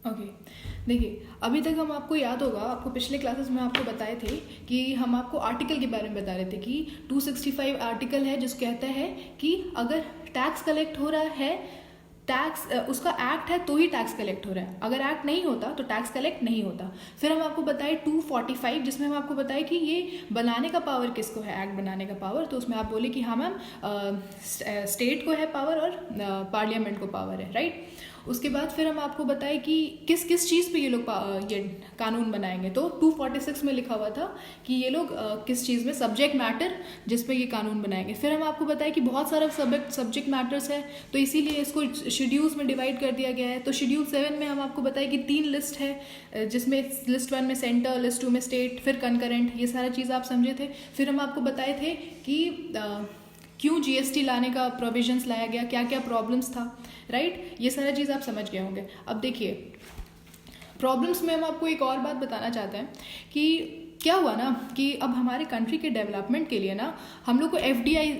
Okay, देखिए अभी तक हम आपको याद होगा, आपको पिछले क्लासेस में आपको बताए थे कि हम आपको आर्टिकल के बारे में बता रहे थे कि 265 आर्टिकल है जो कहता है कि अगर टैक्स कलेक्ट हो रहा है, टैक्स उसका एक्ट है तो ही टैक्स कलेक्ट हो रहा है, अगर एक्ट नहीं होता तो टैक्स कलेक्ट नहीं होता। फिर हम आपको बताए 245 जिसमें हम आपको बताए कि ये बनाने का पावर किसको है, एक्ट बनाने का पावर। तो उसमें आप बोले कि हाँ मैम स्टेट को है पावर और पार्लियामेंट को पावर है, राइट। उसके बाद फिर हम आपको बताए कि किस किस चीज़ पे ये लोग ये कानून बनाएंगे। तो 246 में लिखा हुआ था कि ये लोग किस चीज़ में, सब्जेक्ट मैटर जिस पे ये कानून बनाएंगे। फिर हम आपको बताए कि बहुत सारा सब्जेक्ट मैटर्स है, तो इसीलिए इसको शेड्यूल्स में डिवाइड कर दिया गया है। तो शेड्यूल 7 में हम आपको बताए कि 3 लिस्ट है, जिसमें लिस्ट 1 में सेंटर, लिस्ट 2 में स्टेट, फिर कंकरेंट, ये सारा चीज़ आप समझे थे। फिर हम आपको बताए थे कि क्यों जीएसटी लाने का प्रोविजंस लाया गया, क्या क्या प्रॉब्लम्स था, राइट। ये सारा चीज़ आप समझ गए होंगे। अब देखिए प्रॉब्लम्स में हम आपको एक और बात बताना चाहते हैं कि क्या हुआ ना कि अब हमारे कंट्री के डेवलपमेंट के लिए ना हम लोग को एफडीआई,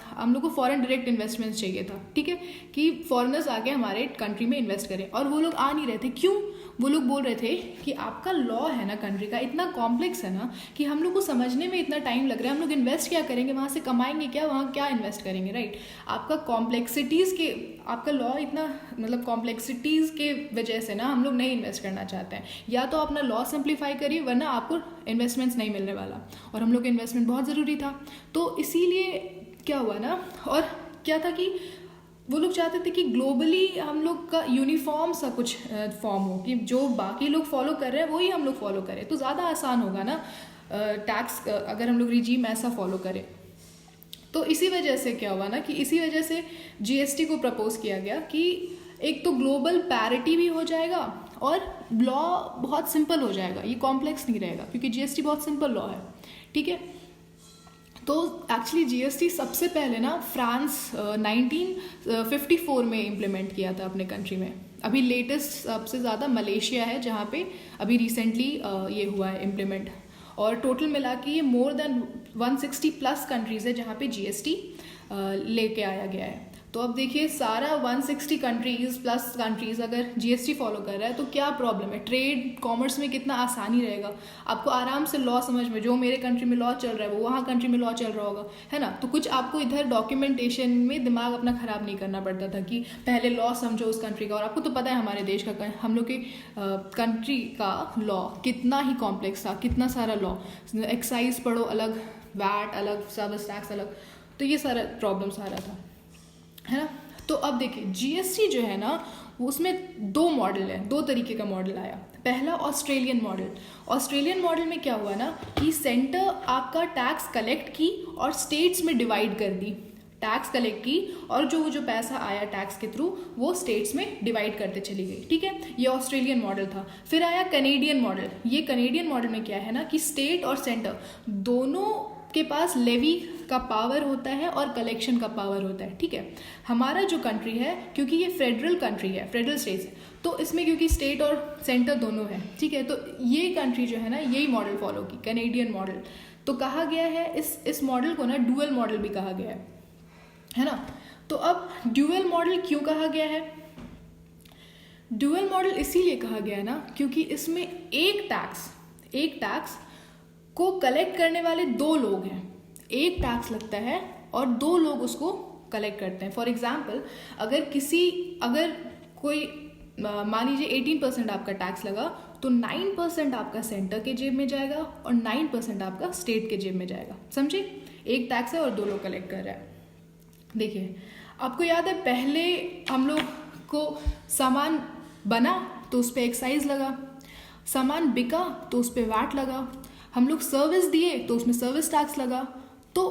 हम लोग को फॉरेन डायरेक्ट इन्वेस्टमेंट्स चाहिए था, ठीक है, कि फॉरेनर्स आके हमारे कंट्री में इन्वेस्ट करें, और वो लोग आ नहीं रहे थे। क्यों? वो लोग बोल रहे थे कि आपका लॉ है ना कंट्री का इतना कॉम्प्लेक्स है ना कि हम लोग को समझने में इतना टाइम लग रहा है, हम लोग इन्वेस्ट क्या करेंगे, वहाँ से कमाएंगे क्या, वहाँ क्या इन्वेस्ट करेंगे, राइट। आपका कॉम्प्लेक्सिटीज़ के, आपका लॉ इतना मतलब कॉम्प्लेक्सिटीज़ के वजह से ना हम लोग नहीं इन्वेस्ट करना चाहते हैं। या तो अपना लॉ सिंप्लीफाई करिए, वरना आपको इन्वेस्टमेंट्स नहीं मिलने वाला, और हम लोग इन्वेस्टमेंट बहुत ज़रूरी था। तो इसीलिए क्या हुआ ना, और क्या था कि वो लोग चाहते थे कि ग्लोबली हम लोग का यूनिफॉर्म सा कुछ फॉर्म हो, कि जो बाकी लोग फॉलो कर रहे हैं वही हम लोग फॉलो करें, तो ज़्यादा आसान होगा ना टैक्स अगर हम लोग रिजीम ऐसा फॉलो करें। तो इसी वजह से क्या हुआ ना कि इसी वजह से जीएसटी को प्रपोज किया गया कि एक तो ग्लोबल पैरिटी भी हो जाएगा और लॉ बहुत सिंपल हो जाएगा, ये कॉम्प्लेक्स नहीं रहेगा, क्योंकि जीएसटी बहुत सिंपल लॉ है, ठीक है। तो एक्चुअली जीएसटी सबसे पहले ना फ्रांस 1954 में इम्प्लीमेंट किया था अपने कंट्री में। अभी लेटेस्ट सबसे ज़्यादा मलेशिया है जहाँ पे अभी रिसेंटली ये हुआ है इम्प्लीमेंट, और टोटल मिला के ये मोर देन 160 प्लस कंट्रीज़ है जहाँ पे जीएसटी लेके आया गया है। तो अब देखिए सारा 160 कंट्रीज़ प्लस कंट्रीज़ अगर जीएसटी फॉलो कर रहा है तो क्या प्रॉब्लम है, ट्रेड कॉमर्स में कितना आसानी रहेगा, आपको आराम से लॉ समझ में, जो मेरे कंट्री में लॉ चल रहा है वो वहाँ कंट्री में लॉ चल रहा होगा, है ना। तो कुछ आपको इधर डॉक्यूमेंटेशन में दिमाग अपना ख़राब नहीं करना पड़ता था कि पहले लॉ समझो उस कंट्री का। और आपको तो पता है हमारे देश का, हम लोग के कंट्री का लॉ कितना ही कॉम्प्लेक्स था, कितना सारा लॉ, एक्साइज पढ़ो अलग, वैट अलग, सर्विस टैक्स अलग, तो ये सारा प्रॉब्लम्स आ रहा था, है ना। तो अब देखिए जीएसटी जो है ना उसमें 2 मॉडल है, 2 तरीके का मॉडल आया। पहला ऑस्ट्रेलियन मॉडल। ऑस्ट्रेलियन मॉडल में क्या हुआ ना कि सेंटर आपका टैक्स कलेक्ट की और स्टेट्स में डिवाइड कर दी, टैक्स कलेक्ट की और जो पैसा आया टैक्स के थ्रू वो स्टेट्स में डिवाइड करते चली गई, ठीक है। ये ऑस्ट्रेलियन मॉडल था। फिर आया कनेडियन मॉडल। ये कनेडियन मॉडल में क्या है ना कि स्टेट और सेंटर दोनों के पास लेवी का पावर होता है और कलेक्शन का पावर होता है, ठीक है। हमारा जो कंट्री है, क्योंकि ये फेडरल कंट्री है, फेडरल स्टेट्स, तो इसमें क्योंकि स्टेट और सेंटर दोनों है, ठीक है, तो ये कंट्री जो है ना यही मॉडल फॉलो की, कैनेडियन मॉडल। तो कहा गया है इस मॉडल को ना डुअल मॉडल भी कहा गया है ना। तो अब डुअल मॉडल क्यों कहा गया है? डुअल मॉडल इसीलिए कहा गया है ना क्योंकि इसमें एक टैक्स को कलेक्ट करने वाले 2 लोग हैं, एक टैक्स लगता है और 2 लोग उसको कलेक्ट करते हैं। फॉर एग्जाम्पल अगर कोई मान लीजिए 18% आपका टैक्स लगा तो 9% आपका सेंटर के जेब में जाएगा और 9% आपका स्टेट के जेब में जाएगा, समझे। एक टैक्स है और 2 लोग कलेक्ट कर रहे हैं। देखिए आपको याद है पहले हम लोग को सामान बना तो उस पर एक्साइज लगा, सामान बिका तो उस पर वैट लगा, हम लोग सर्विस दिए तो उसमें सर्विस टैक्स लगा। तो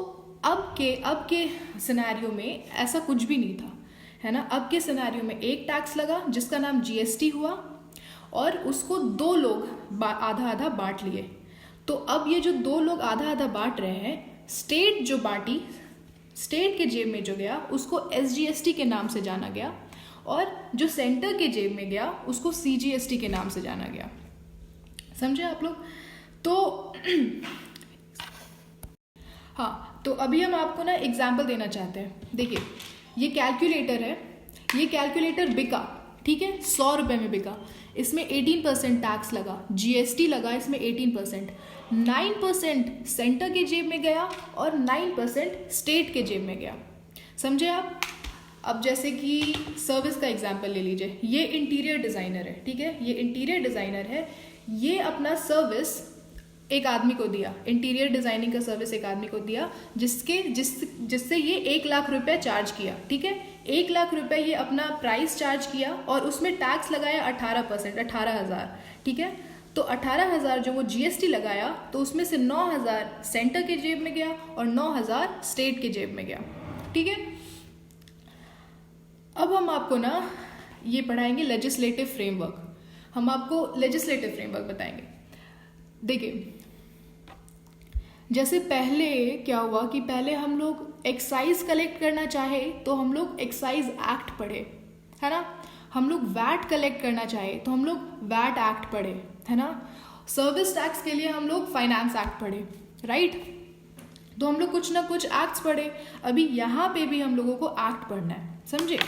अब के सिनेरियो में ऐसा कुछ भी नहीं था, है ना। अब के सिनेरियो में एक टैक्स लगा जिसका नाम जीएसटी हुआ और उसको 2 लोग आधा आधा बांट लिए। तो अब ये जो 2 लोग आधा आधा बांट रहे हैं, स्टेट जो बांटी, स्टेट के जेब में जो गया उसको एसजीएसटी के नाम से जाना गया और जो सेंटर के जेब में गया उसको सीजीएसटी के नाम से जाना गया, समझे आप लोग। तो हाँ, तो अभी हम आपको ना एग्जाम्पल देना चाहते हैं। देखिए ये कैलकुलेटर है, ये कैलकुलेटर बिका, ठीक है, 100 रुपये में बिका, इसमें 18% टैक्स लगा, GST लगा इसमें 18%, 9% सेंटर के जेब में गया और 9% स्टेट के जेब में गया। समझे आप? अब जैसे कि सर्विस का एग्जांपल ले लीजिए, ये इंटीरियर डिज़ाइनर है, ठीक है, ये इंटीरियर डिज़ाइनर है, ये अपना सर्विस एक आदमी को दिया, इंटीरियर डिज़ाइनिंग का सर्विस एक आदमी को दिया, जिससे ये 1 लाख रुपए चार्ज किया, ठीक है, 1 लाख रुपए ये अपना प्राइस चार्ज किया और उसमें टैक्स लगाया 18%, 18,000, ठीक है। तो 18,000 जो वो GST लगाया, तो उसमें से 9,000 सेंटर के जेब में गया और 9,000 स्टेट के जेब में गया, ठीक है। अब हम आपको ना ये पढ़ाएंगे लेजिस्लेटिव फ्रेमवर्क, हम आपको लेजिस्लेटिव फ्रेमवर्क बताएंगे। देखिए, जैसे पहले क्या हुआ कि पहले हम लोग एक्साइज कलेक्ट करना चाहे तो हम लोग एक्साइज एक्ट पढ़े, है ना, हम लोग वैट कलेक्ट करना चाहे तो हम लोग वैट एक्ट पढ़े, है ना, सर्विस टैक्स के लिए हम लोग फाइनेंस एक्ट पढ़े, राइट। तो हम लोग कुछ ना कुछ एक्ट्स पढ़े, अभी यहाँ पे भी हम लोगों को एक्ट पढ़ना है, समझे।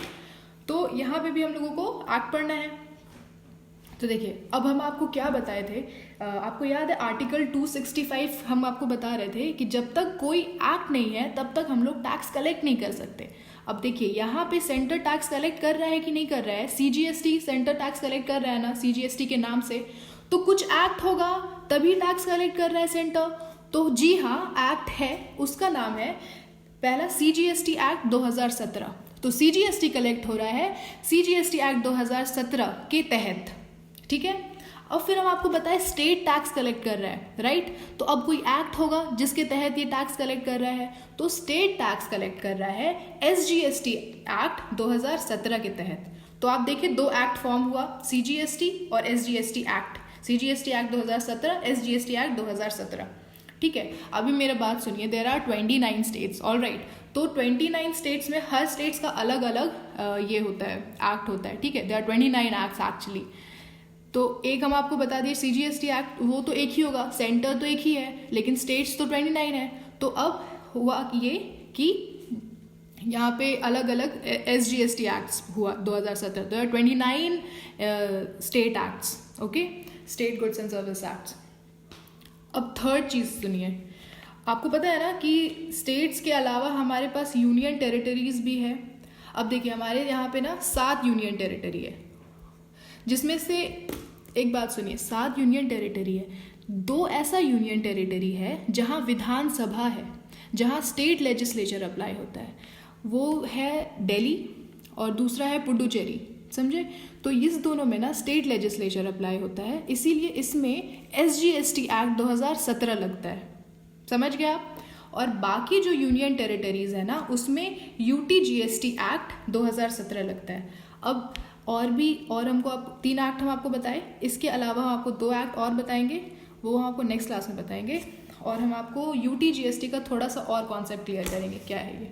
तो यहाँ पे भी हम लोगों को एक्ट पढ़ना है। तो देखिए, अब हम आपको क्या बताए थे, आपको याद है आर्टिकल 265 हम आपको बता रहे थे कि जब तक कोई एक्ट नहीं है तब तक हम लोग टैक्स कलेक्ट नहीं कर सकते। अब देखिए, यहाँ पे सेंटर टैक्स कलेक्ट कर रहा है कि नहीं कर रहा है, CGST सेंटर टैक्स कलेक्ट कर रहा है ना, CGST के नाम से, तो कुछ एक्ट होगा तभी टैक्स कलेक्ट कर रहा है सेंटर। तो जी हाँ, एक्ट है, उसका नाम है पहला CGST एक्ट 2017। तो CGST कलेक्ट हो रहा है CGST एक्ट 2017 के तहत, ठीक है। अब फिर हम आपको बताएं स्टेट टैक्स कलेक्ट कर रहा है, राइट। तो अब कोई एक्ट होगा जिसके तहत ये टैक्स कलेक्ट कर रहा है, तो स्टेट टैक्स कलेक्ट कर रहा है SGST एक्ट 2017 के तहत। तो आप देखिए, 2 एक्ट फॉर्म हुआ, CGST और SGST act, CGST act 2017, SGST act 2017, ठीक है। अभी मेरा बात सुनिए, there are 29 states, all right. तो 29 स्टेट्स में हर स्टेट्स का अलग अलग ये होता है, एक्ट होता है, ठीक है, देयर आर 29 एक्ट्स एक्चुअली। तो एक हम आपको बता दिए CGST एक्ट, वो तो एक ही होगा, सेंटर तो एक ही है, लेकिन स्टेट्स तो 29 है। तो अब हुआ ये कि यहाँ पे अलग अलग SGST एक्ट्स हुआ 2017, तो 29 state acts, okay, state goods and service acts. अब थर्ड चीज़ सुनिए, आपको पता है ना कि स्टेट्स के अलावा हमारे पास यूनियन टेरिटरीज भी है। अब देखिए, हमारे यहाँ पे ना 7 यूनियन टेरिटरी है, जिसमें से एक बात सुनिए, 7 यूनियन टेरिटरी है, 2 ऐसा यूनियन टेरिटरी है जहाँ विधानसभा है, जहाँ स्टेट लेजिस्लेचर अप्लाई होता है, वो है दिल्ली और दूसरा है पुडुचेरी, समझे। तो इस दोनों में ना स्टेट लेजिस्लेचर अप्लाई होता है, इसीलिए इसमें SGST एक्ट 2017 लगता है, समझ गए आप। और बाकी जो यूनियन टेरिटरीज है ना, उसमें UTGST एक्ट 2017 लगता है। अब और हमको आप 3 एक्ट हम आपको बताए, इसके अलावा हम आपको 2 एक्ट और बताएंगे, वो हम आपको नेक्स्ट क्लास में बताएंगे। और हम आपको UTGST का थोड़ा सा और कॉन्सेप्ट क्लियर करेंगे, क्या है ये।